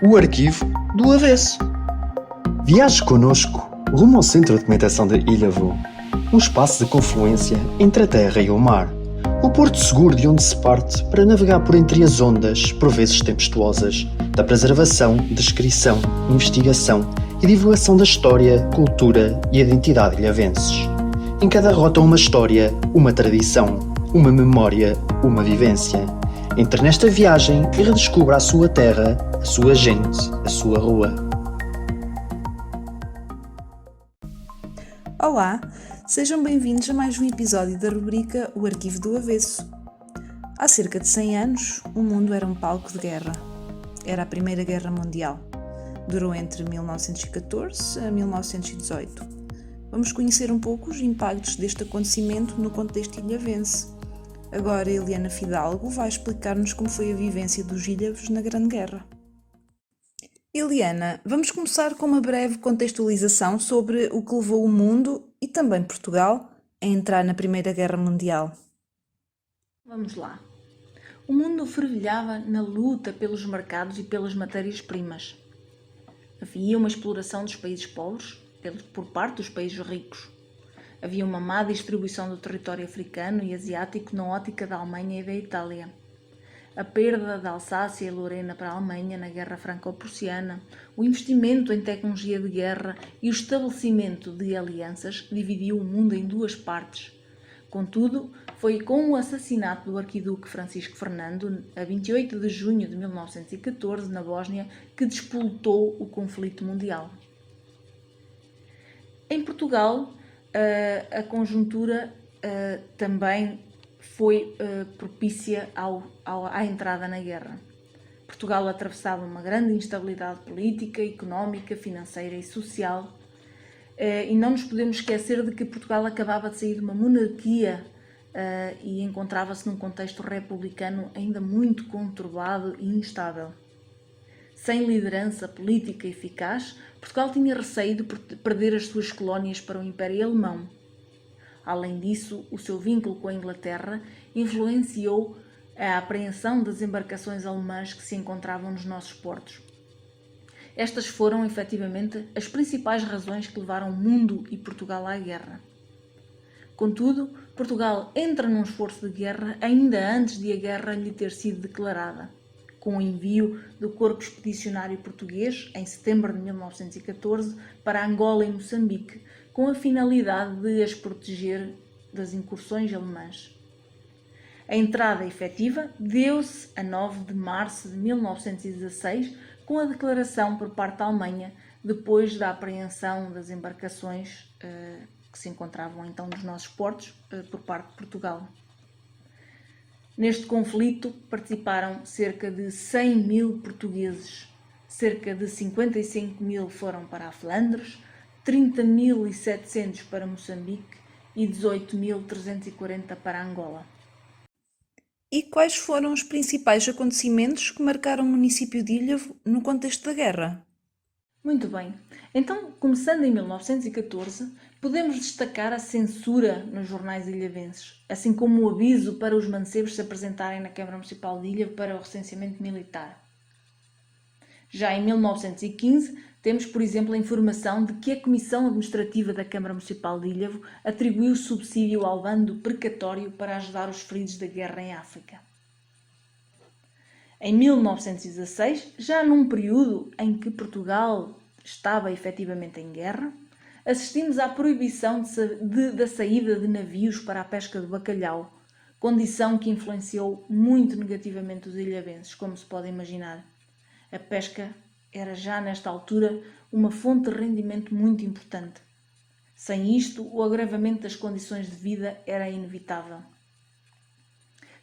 o arquivo do avesso. Viaje connosco rumo ao Centro de Documentação de Ilhavo, um espaço de confluência entre a terra e o mar, o porto seguro de onde se parte para navegar por entre as ondas, por vezes tempestuosas, da preservação, descrição, investigação e divulgação da história, cultura e identidade ilhavenses. Em cada rota uma história, uma tradição, uma memória, uma vivência. Entre nesta viagem e redescubra a sua terra, a sua gente, a sua rua. Olá, sejam bem-vindos a mais um episódio da rubrica O Arquivo do Avesso. Há cerca de 100 anos, o mundo era um palco de guerra. Era a Primeira Guerra Mundial. Durou entre 1914 a 1918. Vamos conhecer um pouco os impactos deste acontecimento no contexto ilhavense. Agora Eliana Fidalgo vai explicar-nos como foi a vivência dos ilhavos na Grande Guerra. Eliana, vamos começar com uma breve contextualização sobre o que levou o mundo e também Portugal a entrar na Primeira Guerra Mundial. Vamos lá. O mundo fervilhava na luta pelos mercados e pelas matérias-primas. Havia uma exploração dos países pobres por parte dos países ricos. Havia uma má distribuição do território africano e asiático na ótica da Alemanha e da Itália. A perda da Alsácia e Lorena para a Alemanha na Guerra Franco-Prussiana, o investimento em tecnologia de guerra e o estabelecimento de alianças dividiu o mundo em duas partes. Contudo, foi com o assassinato do arquiduque Francisco Fernando, a 28 de junho de 1914, na Bósnia, que despoltou o conflito mundial. Em Portugal, a conjuntura também foi propícia à entrada na guerra. Portugal atravessava uma grande instabilidade política, económica, financeira e social, e não nos podemos esquecer de que Portugal acabava de sair de uma monarquia e encontrava-se num contexto republicano ainda muito conturbado e instável. Sem liderança política eficaz, Portugal tinha receio de perder as suas colónias para o Império Alemão. Além disso, o seu vínculo com a Inglaterra influenciou a apreensão das embarcações alemãs que se encontravam nos nossos portos. Estas foram, efetivamente, as principais razões que levaram o mundo e Portugal à guerra. Contudo, Portugal entra num esforço de guerra ainda antes de a guerra lhe ter sido declarada, com o envio do Corpo Expedicionário Português, em setembro de 1914, para Angola e Moçambique, com a finalidade de as proteger das incursões alemãs. A entrada efetiva deu-se a 9 de março de 1916, com a declaração por parte da Alemanha, depois da apreensão das embarcações que se encontravam então nos nossos portos, por parte de Portugal. Neste conflito participaram cerca de 100 mil portugueses, cerca de 55 mil foram para a Flandres, 30.700 para Moçambique e 18.340 para Angola. E quais foram os principais acontecimentos que marcaram o município de Ilhavo no contexto da guerra? Muito bem. Então, começando em 1914, podemos destacar a censura nos jornais ilhavenses, assim como o aviso para os mancebos se apresentarem na Câmara Municipal de Ilhavo para o recenseamento militar. Já em 1915, temos, por exemplo, a informação de que a Comissão Administrativa da Câmara Municipal de Ilhavo atribuiu subsídio ao bando precatório para ajudar os feridos da guerra em África. Em 1916, já num período em que Portugal estava efetivamente em guerra, assistimos à proibição da saída de navios para a pesca de bacalhau, condição que influenciou muito negativamente os ilhavenses, como se pode imaginar. A pesca era já nesta altura uma fonte de rendimento muito importante. Sem isto, o agravamento das condições de vida era inevitável.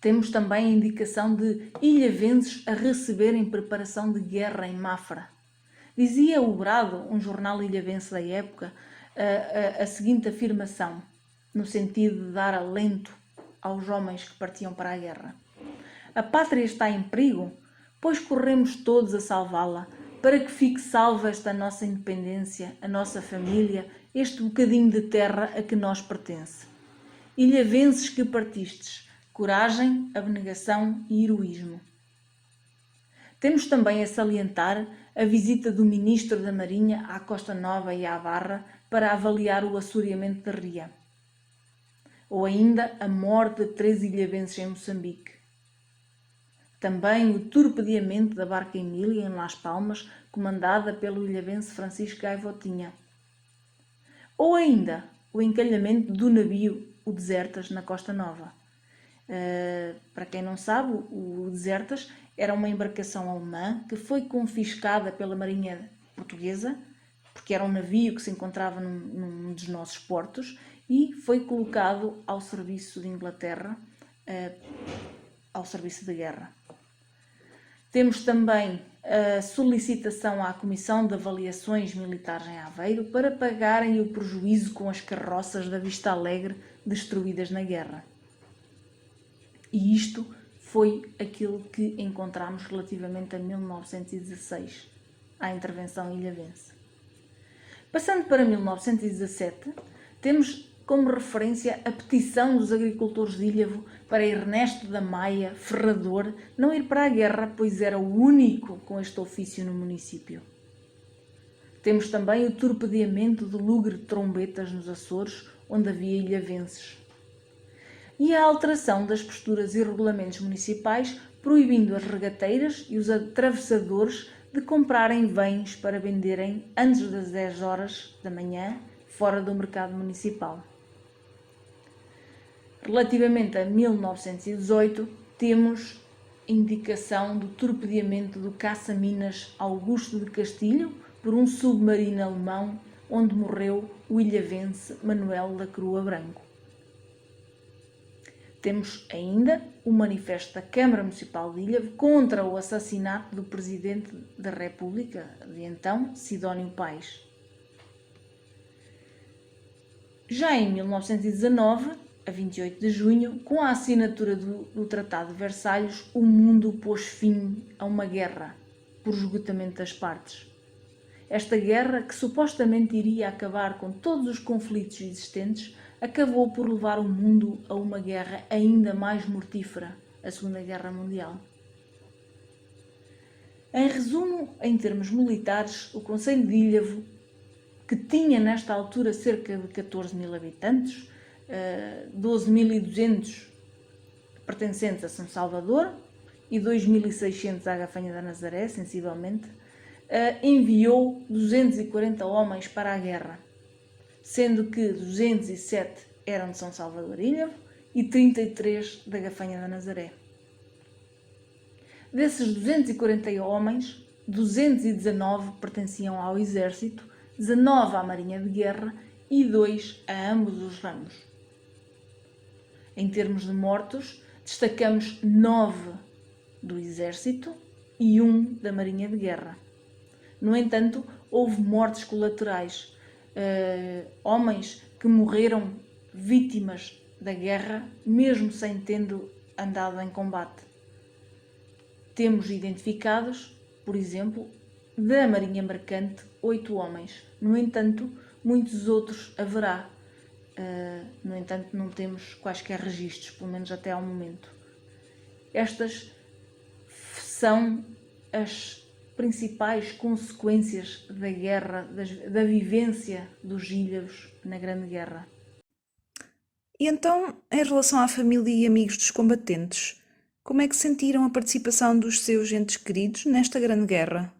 Temos também a indicação de ilhavenses a receberem preparação de guerra em Mafra. Dizia o Brado, um jornal ilhavense da época, a seguinte afirmação, no sentido de dar alento aos homens que partiam para a guerra. A pátria está em perigo, pois corremos todos a salvá-la, para que fique salva esta nossa independência, a nossa família, este bocadinho de terra a que nós pertence. Ilhavenses que partistes, coragem, abnegação e heroísmo. Temos também a salientar a visita do Ministro da Marinha à Costa Nova e à Barra para avaliar o assoreamento da ria. Ou ainda a morte de 3 ilhavenses em Moçambique. Também o torpedeamento da barca Emília em Las Palmas, comandada pelo ilhavense Francisco Gaivotinha. Ou ainda o encalhamento do navio, o Desertas, na Costa Nova. Para quem não sabe, o Desertas era uma embarcação alemã que foi confiscada pela Marinha Portuguesa, porque era um navio que se encontrava num dos nossos portos, e foi colocado ao serviço de Inglaterra, ao serviço de guerra. Temos também a solicitação à Comissão de Avaliações Militares em Aveiro para pagarem o prejuízo com as carroças da Vista Alegre destruídas na guerra. E isto foi aquilo que encontramos relativamente a 1916, à intervenção ilhavense. Passando para 1917, temos como referência a petição dos agricultores de Ilhavo para Ernesto da Maia, ferrador, não ir para a guerra, pois era o único com este ofício no município. Temos também o torpedeamento do Lugre de Trombetas nos Açores, onde havia ilhavenses. E a alteração das posturas e regulamentos municipais, proibindo as regateiras e os atravessadores de comprarem bens para venderem antes das 10 horas da manhã, fora do mercado municipal. Relativamente a 1918, temos indicação do torpedeamento do caça-minas Augusto de Castilho por um submarino alemão, onde morreu o ilhavense Manuel da Crua Branco. Temos ainda o manifesto da Câmara Municipal de Ilhavo contra o assassinato do Presidente da República, de então, Sidónio Pais. Já em 1919, a 28 de junho, com a assinatura do Tratado de Versalhes, o mundo pôs fim a uma guerra, por esgotamento das partes. Esta guerra, que supostamente iria acabar com todos os conflitos existentes, acabou por levar o mundo a uma guerra ainda mais mortífera, a Segunda Guerra Mundial. Em resumo, em termos militares, o Concelho de Ilhavo, que tinha nesta altura cerca de 14 mil habitantes, 12.200 pertencentes a São Salvador e 2.600 à Gafanha da Nazaré, sensivelmente, enviou 240 homens para a guerra, sendo que 207 eram de São Salvador e Ilhavo e 33 da Gafanha da Nazaré. Desses 240 homens, 219 pertenciam ao Exército, 19 à Marinha de Guerra e 2 a ambos os ramos. Em termos de mortos, destacamos 9 do Exército e 1 da Marinha de Guerra. No entanto, houve mortes colaterais, homens que morreram vítimas da guerra, mesmo sem tendo andado em combate. Temos identificados, por exemplo, da Marinha Mercante, 8 homens. No entanto, muitos outros haverá. No entanto, não temos quaisquer registros, pelo menos até ao momento. Estas são as principais consequências da guerra, da vivência dos ilhavos na Grande Guerra. E então, em relação à família e amigos dos combatentes, como é que sentiram a participação dos seus entes queridos nesta Grande Guerra?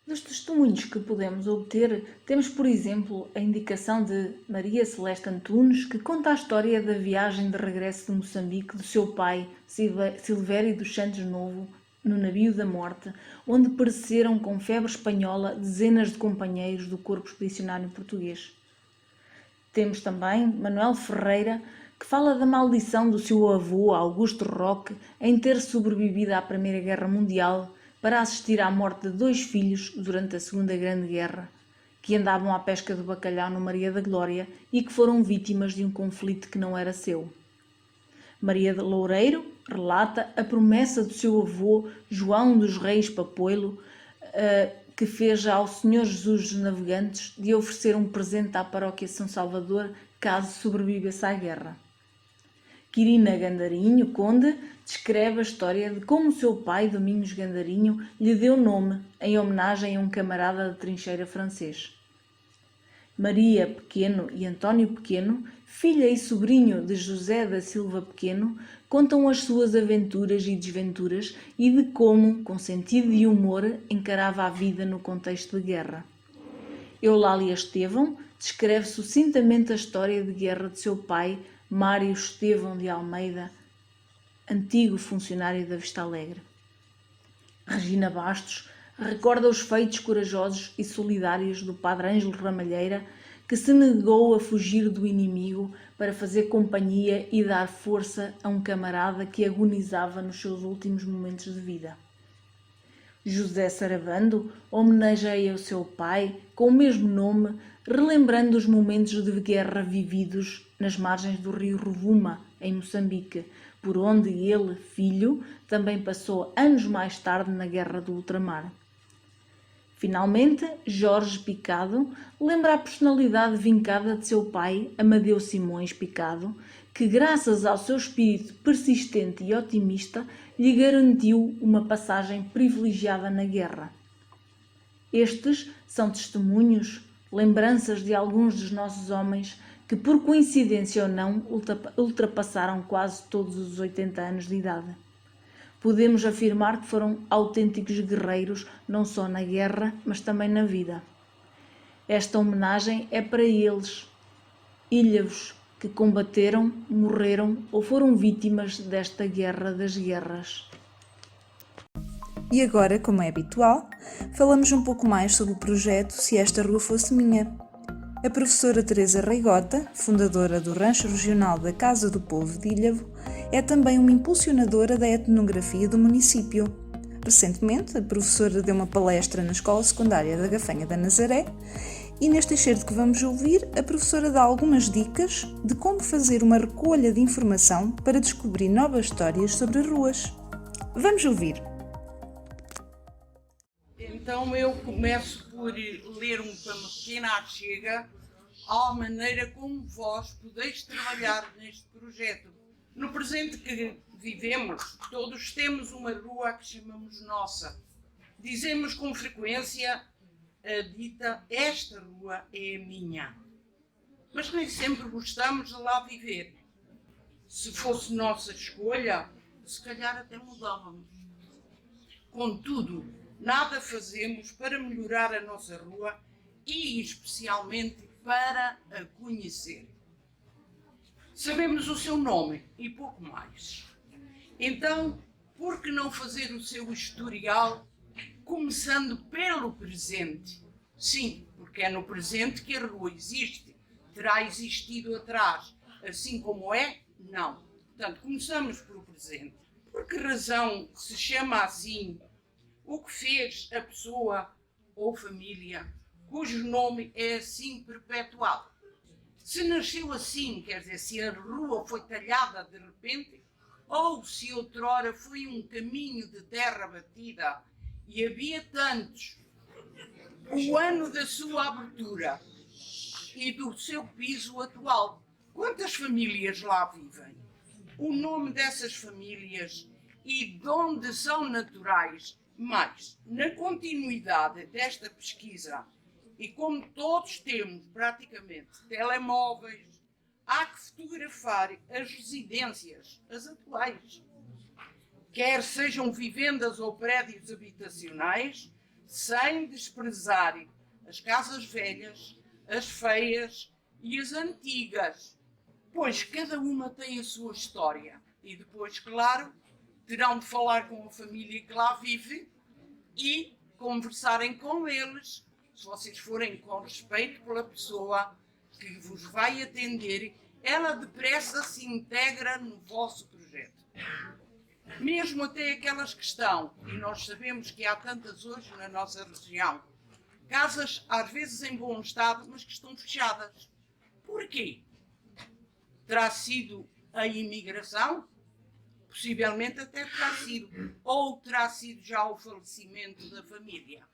Dos testemunhos que podemos obter, temos, por exemplo, a indicação de Maria Celeste Antunes, que conta a história da viagem de regresso de Moçambique do seu pai, Silvério dos Santos Novo, no navio da morte, onde pereceram com febre espanhola dezenas de companheiros do corpo expedicionário português. Temos também Manuel Ferreira, que fala da maldição do seu avô, Augusto Roque, em ter sobrevivido à Primeira Guerra Mundial para assistir à morte de 2 filhos durante a Segunda Grande Guerra, que andavam à pesca do bacalhau no Maria da Glória e que foram vítimas de um conflito que não era seu. Maria de Loureiro relata a promessa do seu avô, João dos Reis Papoilo, que fez ao Senhor Jesus dos Navegantes de oferecer um presente à paróquia de São Salvador caso sobrevivesse à guerra. Quirina Gandarinho, conde, descreve a história de como seu pai, Domingos Gandarinho, lhe deu nome em homenagem a um camarada de trincheira francês. Maria Pequeno e António Pequeno, filha e sobrinho de José da Silva Pequeno, contam as suas aventuras e desventuras e de como, com sentido de humor, encarava a vida no contexto de guerra. Eulália Estevão descreve sucintamente a história de guerra de seu pai, Mário Estevão de Almeida, antigo funcionário da Vista Alegre. Regina Bastos recorda os feitos corajosos e solidários do padre Ângelo Ramalheira, que se negou a fugir do inimigo para fazer companhia e dar força a um camarada que agonizava nos seus últimos momentos de vida. José Sarabando homenageia o seu pai com o mesmo nome, relembrando os momentos de guerra vividos nas margens do rio Rovuma, em Moçambique, por onde ele, filho, também passou anos mais tarde na Guerra do Ultramar. Finalmente, Jorge Picado lembra a personalidade vincada de seu pai, Amadeu Simões Picado, que, graças ao seu espírito persistente e otimista, lhe garantiu uma passagem privilegiada na guerra. Estes são testemunhos, lembranças de alguns dos nossos homens que, por coincidência ou não, ultrapassaram quase todos os 80 anos de idade. Podemos afirmar que foram autênticos guerreiros, não só na guerra, mas também na vida. Esta homenagem é para eles, ilhavos que combateram, morreram ou foram vítimas desta guerra das guerras. E agora, como é habitual, falamos um pouco mais sobre o projeto Se Esta Rua Fosse Minha. A professora Teresa Reigota, fundadora do Rancho Regional da Casa do Povo de Ilhavo, é também uma impulsionadora da etnografia do município. Recentemente, a professora deu uma palestra na Escola Secundária da Gafanha da Nazaré e neste excerto que vamos ouvir, a professora dá algumas dicas de como fazer uma recolha de informação para descobrir novas histórias sobre as ruas. Vamos ouvir! Então eu começo por ler uma pequena achega à maneira como vós podeis trabalhar neste projeto. No presente que vivemos, todos temos uma rua que chamamos nossa. Dizemos com frequência a dita, esta rua é a minha. Mas nem sempre gostamos de lá viver. Se fosse nossa escolha, se calhar até mudávamos. Contudo, nada fazemos para melhorar a nossa rua e especialmente para a conhecer. Sabemos o seu nome e pouco mais. Então, por que não fazer o seu historial começando pelo presente? Sim, porque é no presente que a rua existe. Terá existido atrás, assim como é? Não. Portanto, começamos pelo presente. Por que razão se chama assim o que fez a pessoa ou família cujo nome é assim perpetual? Se nasceu assim, quer dizer, se a rua foi talhada de repente, ou se outrora foi um caminho de terra batida e havia tantos, o ano da sua abertura e do seu piso atual. Quantas famílias lá vivem? O nome dessas famílias e de onde são naturais? Mas, na continuidade desta pesquisa, e como todos temos praticamente telemóveis, há que fotografar as residências, as atuais, quer sejam vivendas ou prédios habitacionais, sem desprezar as casas velhas, as feias e as antigas, pois cada uma tem a sua história. E depois, claro, terão de falar com a família que lá vive e conversarem com eles, se vocês forem com respeito pela pessoa que vos vai atender, ela depressa se integra no vosso projeto. Mesmo até aquelas que estão, e nós sabemos que há tantas hoje na nossa região, casas às vezes em bom estado, mas que estão fechadas. Porquê? Terá sido a imigração? Possivelmente até terá sido. Ou terá sido já o falecimento da família.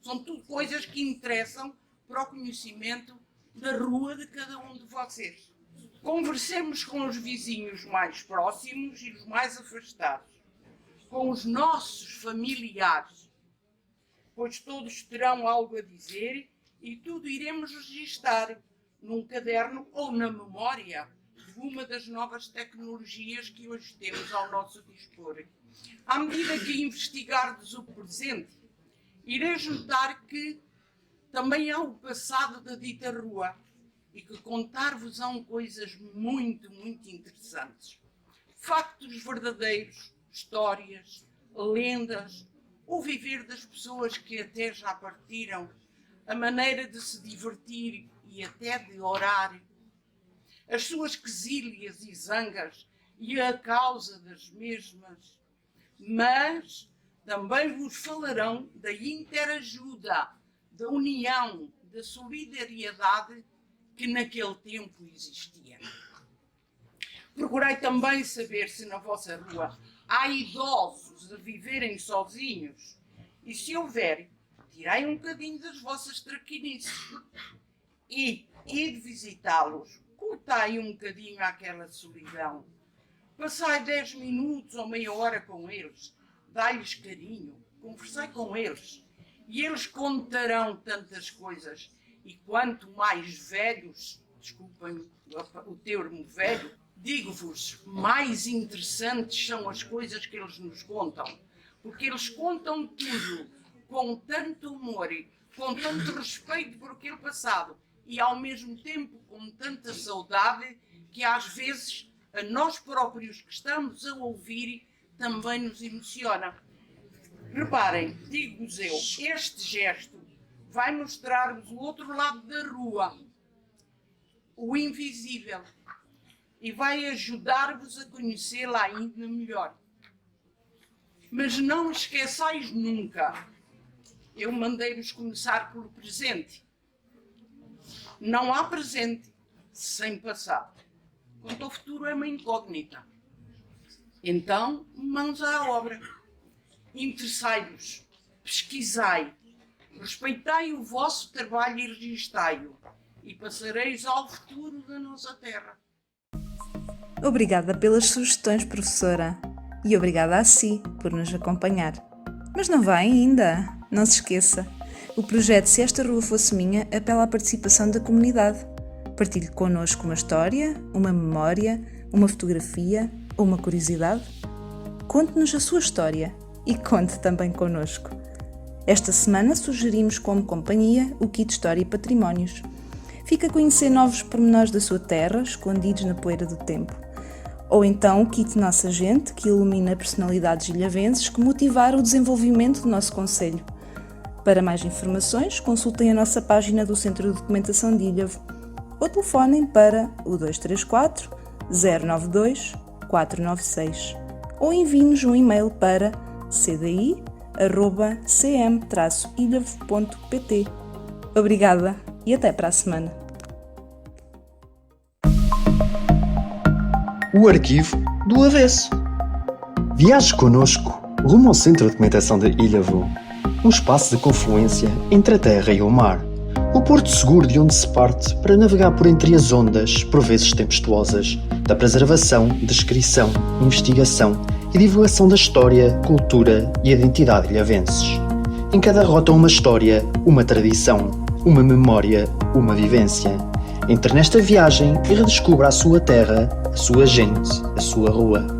São tudo coisas que interessam para o conhecimento da rua de cada um de vocês. Conversemos com os vizinhos mais próximos e os mais afastados, com os nossos familiares, pois todos terão algo a dizer e tudo iremos registar num caderno ou na memória de uma das novas tecnologias que hoje temos ao nosso dispor. À medida que investigardes o presente, ireis notar que também há o passado da dita rua e que contar-vos-ão coisas muito, muito interessantes. Factos verdadeiros, histórias, lendas, o viver das pessoas que até já partiram, a maneira de se divertir e até de orar, as suas quesílias e zangas e a causa das mesmas, mas também vos falarão da interajuda, da união, da solidariedade que naquele tempo existia. Procurei também saber se na vossa rua há idosos a viverem sozinhos e, se houver, tirai um bocadinho das vossas traquinices e ide visitá-los, cortai um bocadinho aquela solidão. Passai 10 minutos ou meia hora com eles, dai-lhes carinho, conversai com eles e eles contarão tantas coisas. E quanto mais velhos, desculpem o termo velho, digo-vos, mais interessantes são as coisas que eles nos contam. Porque eles contam tudo com tanto humor, com tanto respeito por aquele passado e ao mesmo tempo com tanta saudade que às vezes a nós próprios que estamos a ouvir também nos emociona. Reparem, digo-vos eu, este gesto vai mostrar-vos o outro lado da rua, o invisível, e vai ajudar-vos a conhecê-la ainda melhor. Mas não esqueçais nunca, eu mandei-vos começar pelo presente. Não há presente sem passado. Quanto ao futuro é uma incógnita. Então, mãos à obra. Interessai-vos, pesquisai, respeitai o vosso trabalho e registai-o, e passareis ao futuro da nossa terra. Obrigada pelas sugestões, professora. E obrigada a si por nos acompanhar. Mas não vai ainda. Não se esqueça. O projeto Se Esta Rua Fosse Minha apela à participação da comunidade. Partilhe connosco uma história, uma memória, uma fotografia ou uma curiosidade. Conte-nos a sua história e conte também connosco. Esta semana sugerimos como companhia o Kit História e Patrimónios. Fica a conhecer novos pormenores da sua terra, escondidos na poeira do tempo. Ou então o Kit Nossa Gente, que ilumina personalidades ilhavenses que motivaram o desenvolvimento do nosso concelho. Para mais informações, consultem a nossa página do Centro de Documentação de Ilhavo ou telefonem para o 234 092 496 ou enviem-nos um e-mail para cdi@cm-ilhavo.pt. Obrigada e até para a semana. O Arquivo do Avesso. Viaje connosco rumo ao Centro de Documentação de Ilhavo, um espaço de confluência entre a terra e o mar, o porto seguro de onde se parte para navegar por entre as ondas, por vezes tempestuosas, da preservação, descrição, investigação e divulgação da história, cultura e identidade ilhavenses. Em cada rota uma história, uma tradição, uma memória, uma vivência. Entre nesta viagem e redescubra a sua terra, a sua gente, a sua rua.